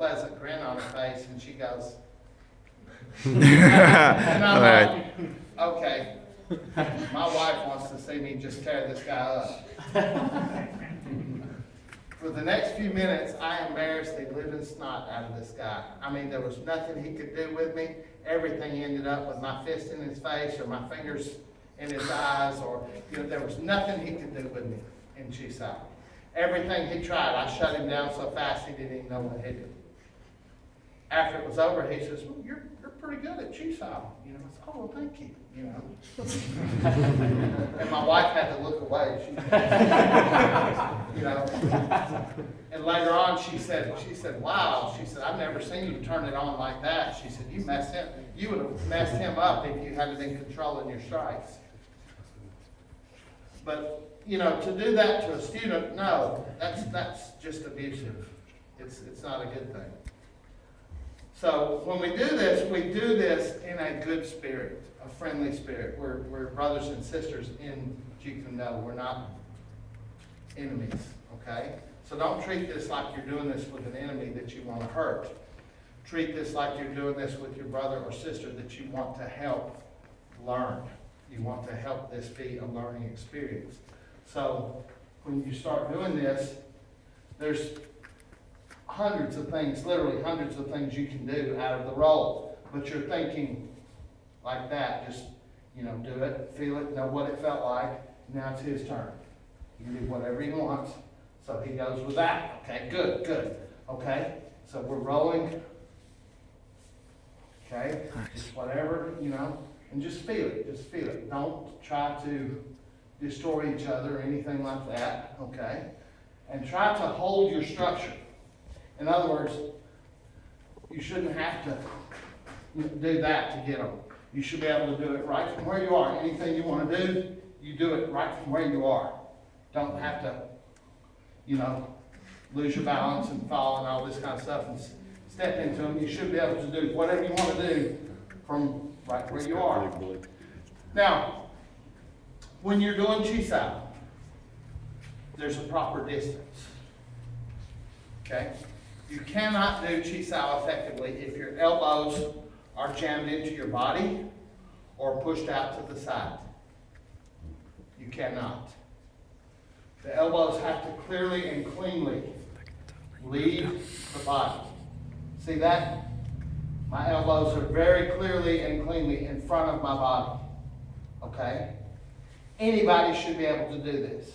pleasant grin on her face, and she goes, and I'm like, okay, my wife wants to see me just tear this guy up. For the next few minutes, I embarrassed the living snot out of this guy. I mean, there was nothing he could do with me. Everything ended up with my fist in his face or my fingers in his eyes, or, you know, there was nothing he could do with me in Chisau. Everything he tried, I shut him down so fast he didn't even know what hit him. After it was over, he says, well, you're pretty good at Chisau. You know, I said, oh, well, thank you, you know. And my wife had to look away. She, you know. And later on, she said, wow, she said, I've never seen you turn it on like that. She said, you would have messed him up if you hadn't been controlling your strikes. But, you know, to do that to a student, no, that's just abusive. It's not a good thing. So when we do this in a good spirit, a friendly spirit. We're brothers and sisters in Jeet Kune Do. We're not enemies, okay? So don't treat this like you're doing this with an enemy that you want to hurt. Treat this like you're doing this with your brother or sister that you want to help learn. You want to help this be a learning experience. So when you start doing this, there's hundreds of things, literally hundreds of things you can do out of the role. But you're thinking like that, just, you know, do it, feel it, know what it felt like. Now it's his turn. You can do whatever he wants. So he goes with that. Okay, good, good. Okay, so we're rolling. Okay, just whatever, you know, and just feel it, just feel it. Don't try to destroy each other or anything like that, okay? And try to hold your structure. In other words, you shouldn't have to do that to get them. You should be able to do it right from where you are. Anything you want to do, you do it right from where you are. Don't have to, you know, lose your balance and fall and all this kind of stuff and step into them. You should be able to do whatever you want to do from right where you are. Now, when you're doing Chisau, there's a proper distance. Okay? You cannot do Chisau effectively if your elbows are jammed into your body or pushed out to the side. You cannot. The elbows have to clearly and cleanly leave the body. See that? My elbows are very clearly and cleanly in front of my body. Okay? Anybody should be able to do this.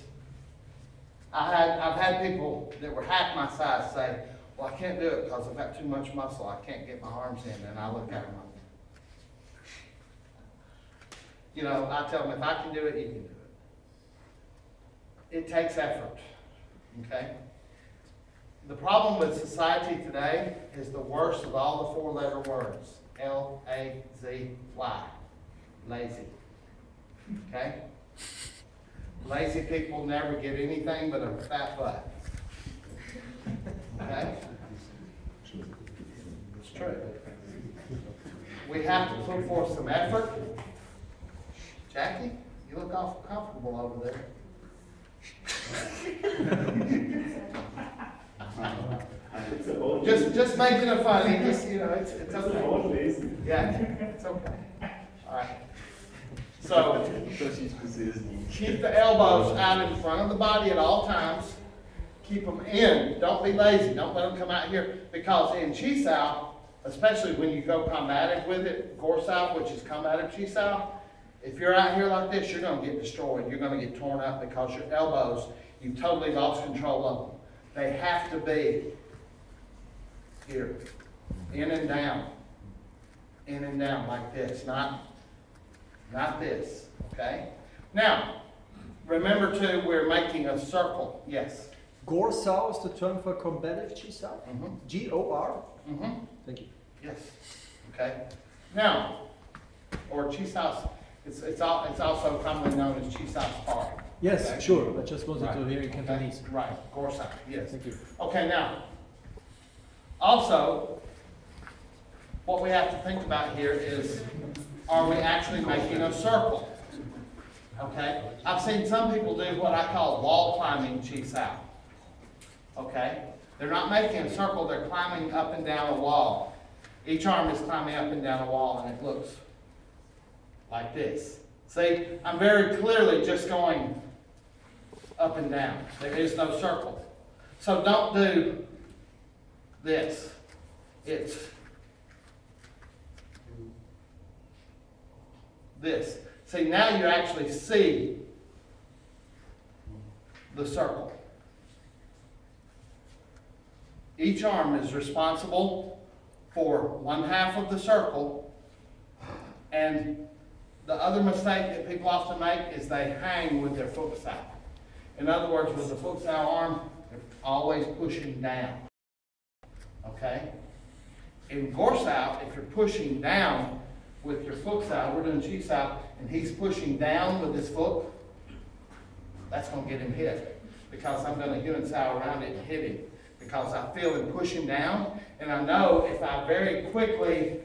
I've had people that were half my size say, well, I can't do it because I've got too much muscle. I can't get my arms in. And I look at them like, you know, I tell them, if I can do it, you can do it. It takes effort. Okay? The problem with society today is the worst of all the four-letter words. L-A-Z-Y. Lazy. Okay? Lazy people never get anything but a fat butt. Okay? It's true. We have to put forth some effort. Jackie, you look awful comfortable over there. just making it funny. Just, you know, it's okay. Yeah, it's okay. All right. So keep the elbows out in front of the body at all times. Keep them in. Don't be lazy. Don't let them come out here. Because in Chisau, especially when you go combative with it, Gorsau, which is combative Chisau, if you're out here like this, you're going to get destroyed. You're going to get torn up because your elbows, you've totally lost control of them. They have to be here, in and down like this, not this, okay? Now, remember too, we're making a circle, yes? Gorsau is the term for combative Chisau? Mm-hmm. G-O-R? Mm-hmm. Thank you. Yes, okay? Now, or Chisau, it's also commonly known as Chisau Park. Yes, okay? sure, I just wanted to hear in Cantonese. Okay. Right, Gorsau, yes. Thank you. Okay, now, also, what we have to think about here is, are we actually making a circle? Okay? I've seen some people do what I call wall climbing Chisau. Okay? They're not making a circle, they're climbing up and down a wall. Each arm is climbing up and down a wall, and it looks like this. See, I'm very clearly just going up and down. There is no circle. So don't do this. It's this. See, now you actually see the circle. Each arm is responsible for one half of the circle, and the other mistake that people often make is they hang with their foot side. In other words, with the foot side arm, they're always pushing down. Okay? In Gorsau, if you're pushing down with your foot side, we're doing chi side, and he's pushing down with his foot, that's going to get him hit. Because I'm going to human side around it and hit him. Because I feel him pushing down, and I know if I very quickly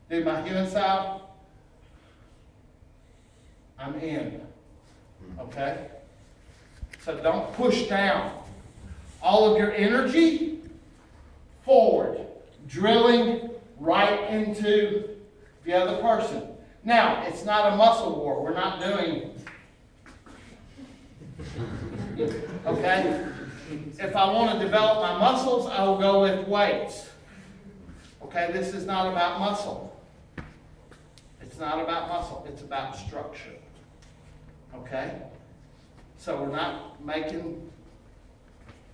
do my human side, I'm in. Okay? So don't push down. All of your energy forward, drilling right into the other person. Now, it's not a muscle war. We're not doing, okay? If I want to develop my muscles, I will go with weights. Okay, this is not about muscle. It's not about muscle. It's about structure. Okay? So we're not making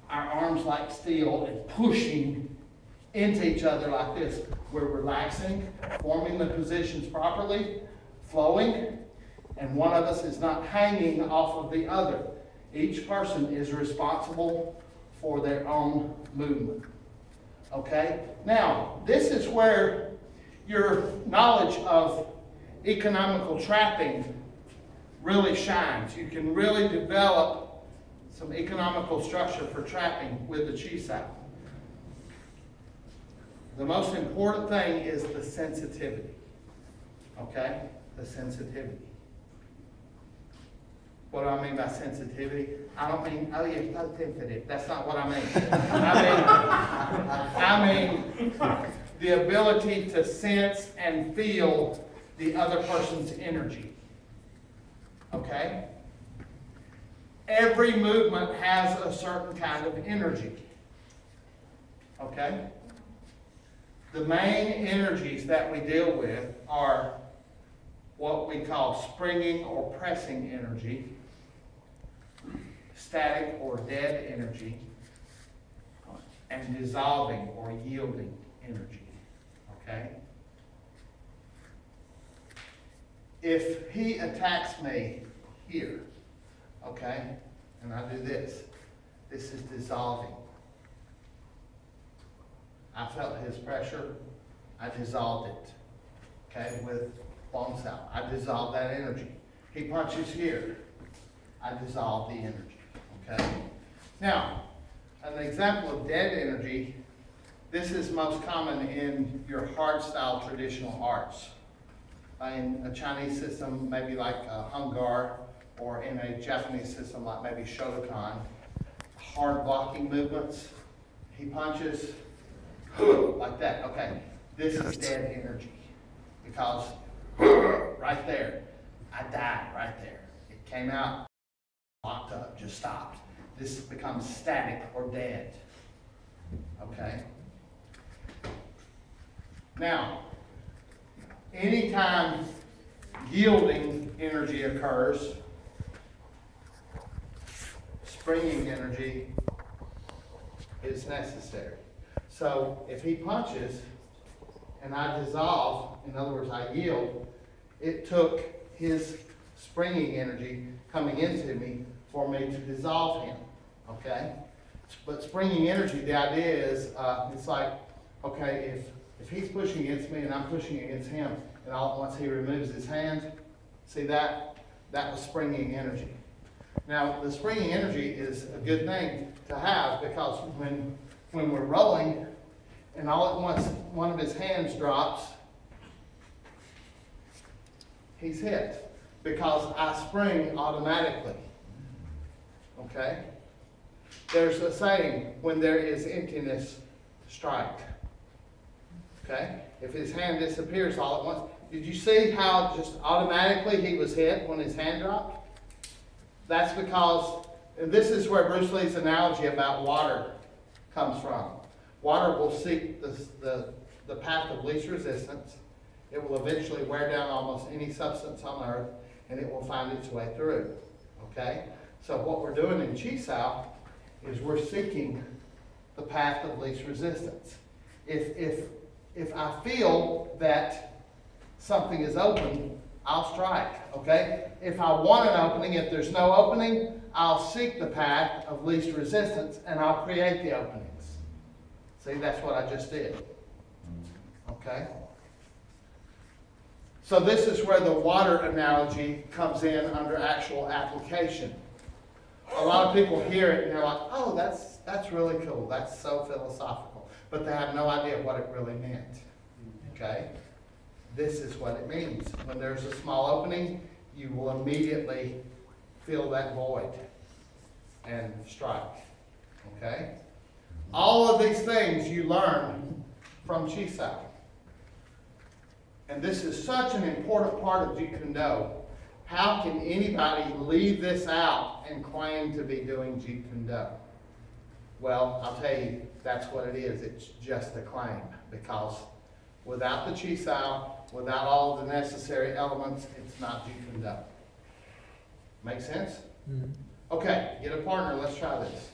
our arms like steel and pushing into each other like this. We're relaxing, forming the positions properly, flowing, and one of us is not hanging off of the other. Each person is responsible for their own movement. Okay? Now, this is where your knowledge of economical trapping really shines. You can really develop some economical structure for trapping with the chi sao. The most important thing is the sensitivity. Okay? The sensitivity. What do I mean by sensitivity? I don't mean, oh, you're so sensitive. That's not what I mean. I mean the ability to sense and feel the other person's energy. Okay? Every movement has a certain kind of energy. Okay? The main energies that we deal with are what we call springing or pressing energy, static or dead energy, and dissolving or yielding energy. Okay? If he attacks me here, okay, and I do this, this is dissolving. I felt his pressure, I dissolved it, okay, with Bong Sao. I dissolved that energy. He punches here, I dissolve the energy, okay? Now, an example of dead energy, this is most common in your hard style traditional arts. In a Chinese system, maybe like Hung Gar, or in a Japanese system like maybe Shotokan, hard blocking movements. He punches like that. Okay, this is dead energy because right there, I died right there. It came out, locked up, just stopped. This becomes static or dead. Okay. Now, anytime yielding energy occurs, springing energy is necessary. So if he punches and I dissolve, in other words, I yield, it took his springing energy coming into me for me to dissolve him, okay? But springing energy, the idea is, it's like, okay, if he's pushing against me and I'm pushing against him, and once he removes his hand, see that? That was springing energy. Now, the springing energy is a good thing to have because when we're rolling and all at once one of his hands drops, he's hit because I spring automatically. Okay? There's a saying, when there is emptiness, strike. Okay? If his hand disappears all at once. Did you see how just automatically he was hit when his hand dropped? That's because, and this is where Bruce Lee's analogy about water comes from. Water will seek the path of least resistance. It will eventually wear down almost any substance on earth, and it will find its way through. Okay? So what we're doing in Chisao is we're seeking the path of least resistance. If I feel that something is open, I'll strike, okay? If I want an opening, if there's no opening, I'll seek the path of least resistance and I'll create the openings. See, that's what I just did, okay? So this is where the water analogy comes in under actual application. A lot of people hear it and they're like, oh, that's really cool. That's so philosophical. But they have no idea what it really meant. Okay? This is what it means. When there's a small opening, you will immediately fill that void and strike. Okay? All of these things you learn from Chisao. And this is such an important part of Jeet Kune Do. How can anybody leave this out and claim to be doing Jeet Kune Do? Well, I'll tell you, that's what it is. It's just a claim. Because without the Chisao, without all of the necessary elements, it's not Jeet Kune Do. Make sense? Mm-hmm. Okay, get a partner. Let's try this.